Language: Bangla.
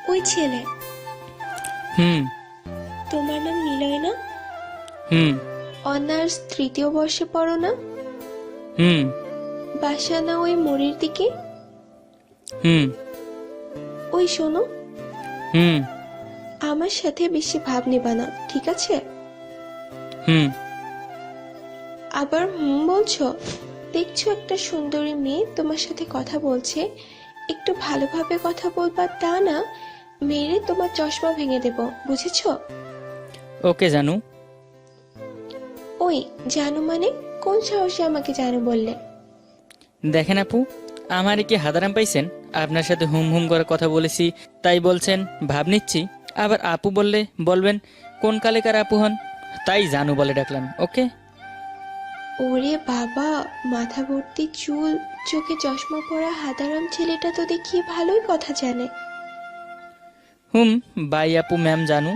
ওই ছেলে। হুম। তোমার নাম নিলয় না? হুম। অনার্স তৃতীয় বর্ষে পড়ো না? হুম। বাসা না ওই মোড়ের দিকে? হুম। ওই শোনো, হুম। আমার সাথে বেশি ভাব নিবা না, ঠিক আছে? হুম। আবার বলছো? দেখছো একটা সুন্দরী মেয়ে তোমার সাথে কথা বলছে, একটু ভালোভাবে কথা বলবা, তা না মেরে তোমার চশমা ভেঙে দেব, বুঝেছো? ওকে জানু। ওই, জানো মানে? কোন সাহসে আমাকে জানো বললে? দেখেন আপু, আমারে কি হাদারাম পাইছেন? আপনার সাথে হুম হুম করে কথা বলেছি তাই বলছেন ভাব নিচ্ছি, আবার আপু বললে বলবেন কোন কালেকার আপু হন, তাই জানু বলে ডাকলাম। ওকে। ওরে বাবা, মাথা ভর্তি চুল, চোখে চশমা পরা হাদারাম ছেলেটা তো দেখি ভালোই কথা জানে। হুম। বাই আপু ম্যাম জানু।